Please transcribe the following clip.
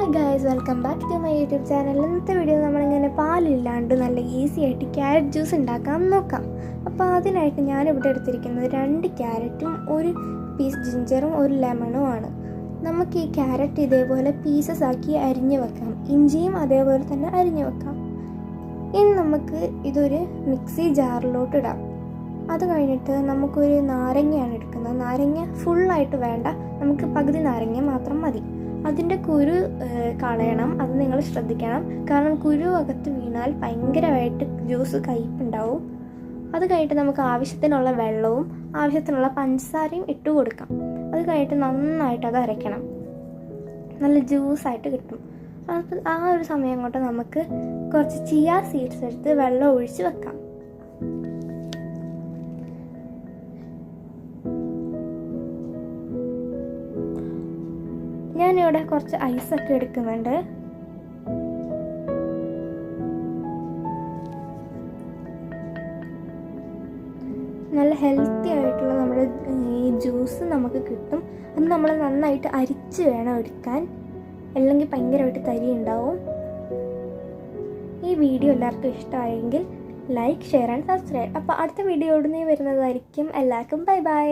Hi guys, welcome back to my YouTube channel. ഇന്നത്തെ video നമ്മളിങ്ങനെ പാലില്ലാണ്ട് നല്ല ഈസി ആയിട്ട് ക്യാരറ്റ് ജ്യൂസ് ഉണ്ടാക്കാൻ നോക്കാം. അപ്പോൾ അതിനായിട്ട് ഞാനിവിടെ എടുത്തിരിക്കുന്നത് 2 ക്യാരറ്റും 1 പീസ് ജിഞ്ചറും 1 ലെമണും ആണ്. നമുക്ക് ഈ ക്യാരറ്റ് ഇതേപോലെ പീസസ് ആക്കി അരിഞ്ഞ് വെക്കാം. ഇഞ്ചിയും അതേപോലെ തന്നെ അരിഞ്ഞ് വെക്കാം. ഇനി നമുക്ക് ഇതൊരു മിക്സി ജാറിലോട്ട് ഇടാം. അത് കഴിഞ്ഞിട്ട് നമുക്കൊരു നാരങ്ങയാണ് എടുക്കുന്നത്. നാരങ്ങ ഫുള്ളായിട്ട് വേണ്ട, നമുക്ക് പകുതി നാരങ്ങ മാത്രം മതി. അതിൻ്റെ കുരു കളയണം, അത് നിങ്ങൾ ശ്രദ്ധിക്കണം. കാരണം കുരു അകത്ത് വീണാൽ ഭയങ്കരമായിട്ട് ജ്യൂസ് കയ്പുണ്ടാവും. അത് കഴിഞ്ഞിട്ട് നമുക്ക് ആവശ്യത്തിനുള്ള വെള്ളവും ആവശ്യത്തിനുള്ള പഞ്ചസാരയും ഇട്ട് കൊടുക്കാം. അത് കഴിഞ്ഞിട്ട് നന്നായിട്ട് അത് അരയ്ക്കണം, നല്ല ജ്യൂസായിട്ട് കിട്ടും. അപ്പോൾ ആ ഒരു സമയം കൊണ്ട് നമുക്ക് കുറച്ച് ചിയ സീഡ്സ് എടുത്ത് വെള്ളം ഒഴിച്ച് വെക്കാം. ഞാനിവിടെ കുറച്ച് ഐസൊക്കെ എടുക്കുന്നുണ്ട്. നല്ല ഹെൽത്തി ആയിട്ടുള്ള നമ്മുടെ ഈ ജ്യൂസ് നമുക്ക് കിട്ടും. അത് നമ്മൾ നന്നായിട്ട് അരിച്ച് വേണം എടുക്കാൻ, അല്ലെങ്കിൽ ഭയങ്കരമായിട്ട് തരി ഉണ്ടാവും. ഈ വീഡിയോ എല്ലാവർക്കും ഇഷ്ടമായെങ്കിൽ ലൈക്ക്, ഷെയർ ആൻഡ് സബ്സ്ക്രൈബ്. അപ്പോൾ അടുത്ത വീഡിയോ ഉടനെ വരുന്നതായിരിക്കും. എല്ലാവർക്കും ബൈ ബൈ.